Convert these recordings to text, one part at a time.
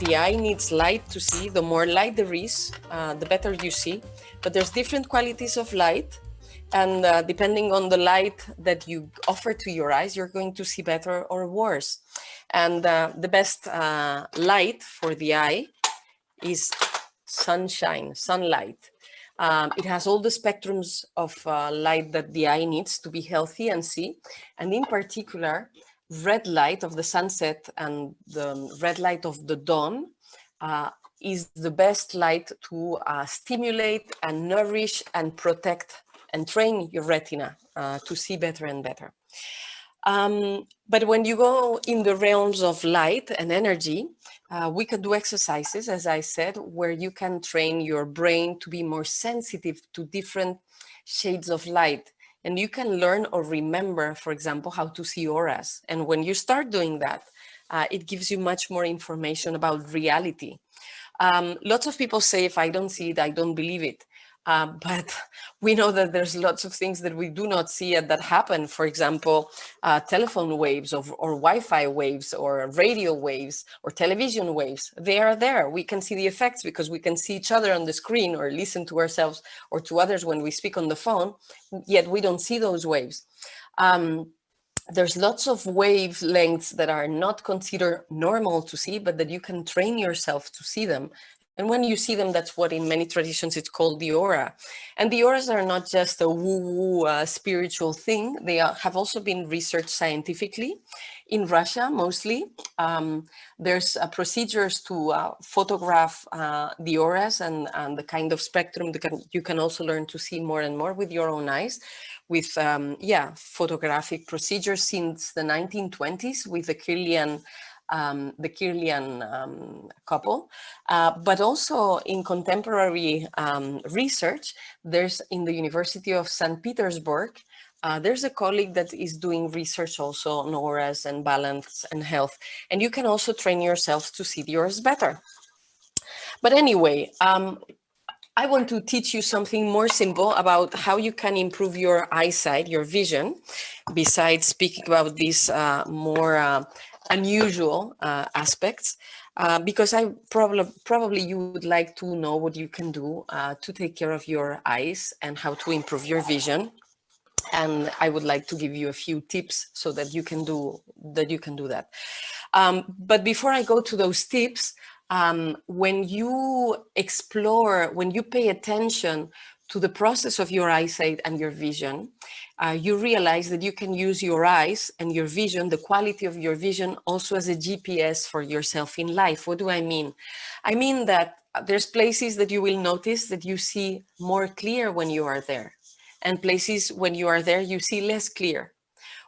the eye needs light to see. The more light there is, the better you see. But there's different qualities of light. And depending on the light that you offer to your eyes, you're going to see better or worse. And the best light for the eye is sunshine, sunlight. It has all the spectrums of light that the eye needs to be healthy and see. And in particular, red light of the sunset and the red light of the dawn is the best light to stimulate and nourish and protect and train your retina to see better and better. But when you go in the realms of light and energy, we can do exercises, as I said, where you can train your brain to be more sensitive to different shades of light. And you can learn or remember, for example, how to see auras. And when you start doing that, it gives you much more information about reality. Lots of people say, if I don't see it, I don't believe it. But we know that there's lots of things that we do not see and that happen. For example, telephone waves or Wi-Fi waves or radio waves or television waves. They are there. We can see the effects because we can see each other on the screen or listen to ourselves or to others when we speak on the phone, yet we don't see those waves. There's lots of wavelengths that are not considered normal to see, but that you can train yourself to see them. And when you see them, that's what in many traditions it's called the aura. And the auras are not just a woo-woo spiritual thing. They have also been researched scientifically. In Russia, mostly, there's procedures to photograph the auras and the kind of spectrum that you can also learn to see more and more with your own eyes. With photographic procedures since the 1920s with the Kirlian couple, but also in contemporary research, there's in the University of St. Petersburg, there's a colleague that is doing research also on auras and balance and health. And you can also train yourself to see the auras better. But anyway, I want to teach you something more simple about how you can improve your eyesight, your vision, besides speaking about these more unusual aspects, because I probably you would like to know what you can do to take care of your eyes and how to improve your vision. And I would like to give you a few tips so that you can do that. But before I go to those tips, when you explore, when you pay attention to the process of your eyesight and your vision, you realize that you can use your eyes and your vision, the quality of your vision, also as a GPS for yourself in life. What do I mean? I mean that there's places that you will notice that you see more clear when you are there, and places when you are there, you see less clear.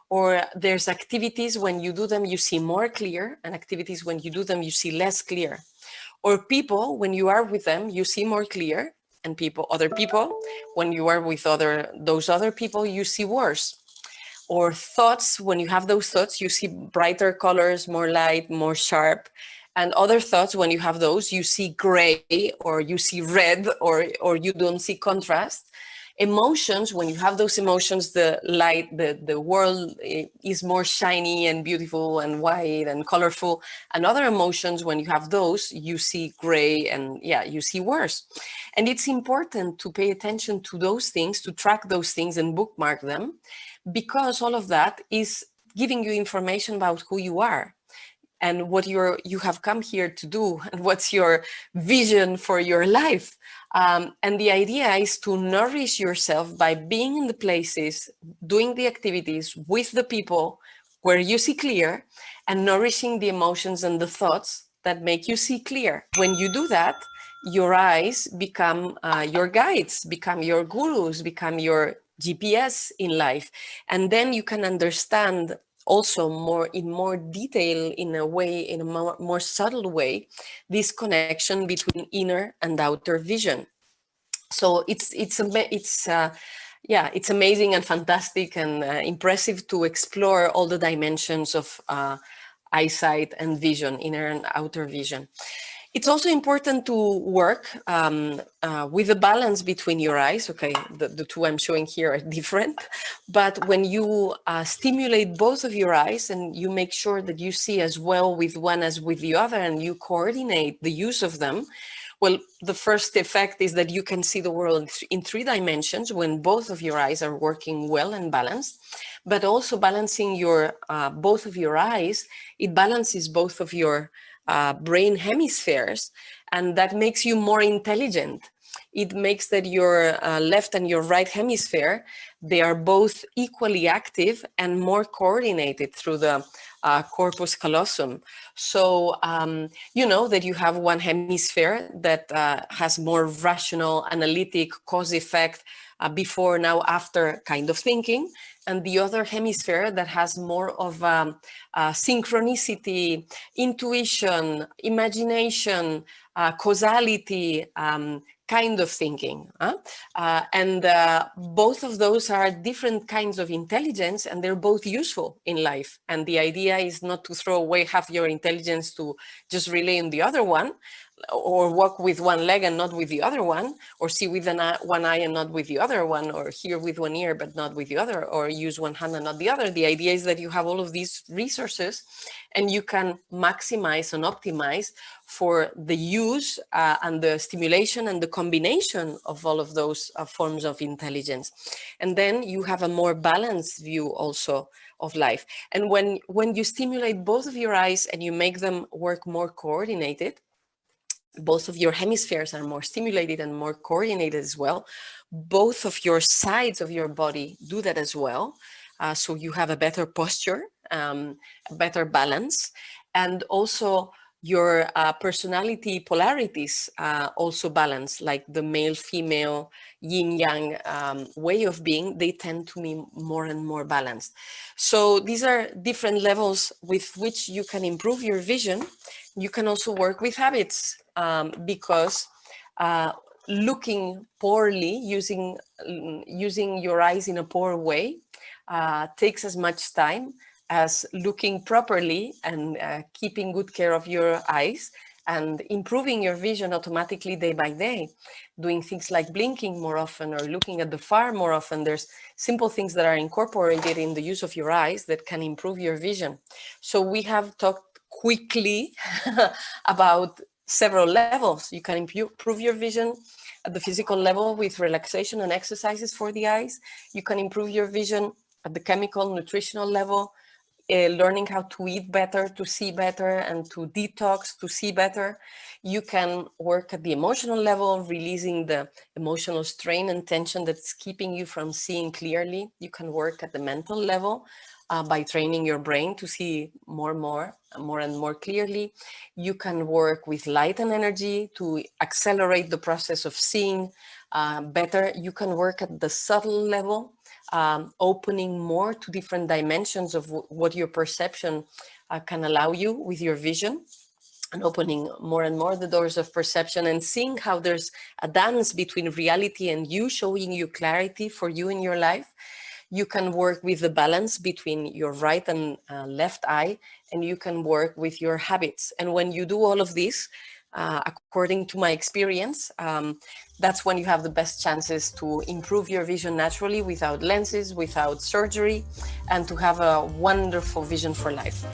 Or there's activities when you do them, you see more clear, and activities when you do them, you see less clear. Or people, when you are with them, you see more clear, and other people, when you are with those other people, you see worse. Or thoughts, when you have those thoughts, you see brighter colors, more light, more sharp. And other thoughts, when you have those, you see gray, or you see red, or you don't see contrast. Emotions, when you have those emotions, the light, the world is more shiny and beautiful and white and colorful. And other emotions, when you have those, you see gray and you see worse. And it's important to pay attention to those things, to track those things and bookmark them, because all of that is giving you information about who you are and what you have come here to do, and what's your vision for your life. And the idea is to nourish yourself by being in the places, doing the activities with the people where you see clear, and nourishing the emotions and the thoughts that make you see clear. When you do that, your eyes become your guides, become your gurus, become your GPS in life. And then you can understand also in more detail, in a more subtle way, this connection between inner and outer vision. So it's amazing and fantastic and impressive to explore all the dimensions of eyesight and vision, inner and outer vision. It's also important to work with a balance between your eyes. Okay, the two I'm showing here are different, but when you stimulate both of your eyes and you make sure that you see as well with one as with the other and you coordinate the use of them, well, the first effect is that you can see the world in 3 dimensions when both of your eyes are working well and balanced. But also balancing your both of your eyes, it balances both of your brain hemispheres, and that makes you more intelligent. It makes that your left and your right hemisphere, they are both equally active and more coordinated through the corpus callosum. So you know that you have one hemisphere that has more rational, analytic, cause effect, before, now, after kind of thinking, and the other hemisphere that has more of synchronicity, intuition, imagination, causality, kind of thinking. And both of those are different kinds of intelligence, and they're both useful in life. And the idea is not to throw away half your intelligence to just rely on the other one, or walk with one leg and not with the other one, or see with one eye and not with the other one, or hear with one ear but not with the other, or use one hand and not the other. The idea is that you have all of these resources and you can maximize and optimize for the use and the stimulation and the combination of all of those forms of intelligence. And then you have a more balanced view also of life. And when you stimulate both of your eyes and you make them work more coordinated, both of your hemispheres are more stimulated and more coordinated as well. Both of your sides of your body do that as well. So you have a better posture, a better balance, and also your personality polarities also balance, like the male, female, yin yang way of being, they tend to be more and more balanced. So these are different levels with which you can improve your vision. You can also work with habits, because looking poorly, using your eyes in a poor way, takes as much time as looking properly and keeping good care of your eyes and improving your vision automatically day by day, doing things like blinking more often or looking at the far more often. There's simple things that are incorporated in the use of your eyes that can improve your vision. So we have talked quickly about several levels. You can improve your vision at the physical level with relaxation and exercises for the eyes. You can improve your vision at the chemical, nutritional level, learning how to eat better, to see better, and to detox, to see better. You can work at the emotional level, releasing the emotional strain and tension that's keeping you from seeing clearly. You can work at the mental level by training your brain to see more and more clearly. You can work with light and energy to accelerate the process of seeing better. You can work at the subtle level, opening more to different dimensions of what your perception can allow you with your vision, and opening more and more the doors of perception and seeing how there's a dance between reality and you, showing you clarity for you in your life. You can work with the balance between your right and left eye, and you can work with your habits. And when you do all of this, according to my experience, that's when you have the best chances to improve your vision naturally, without lenses, without surgery, and to have a wonderful vision for life.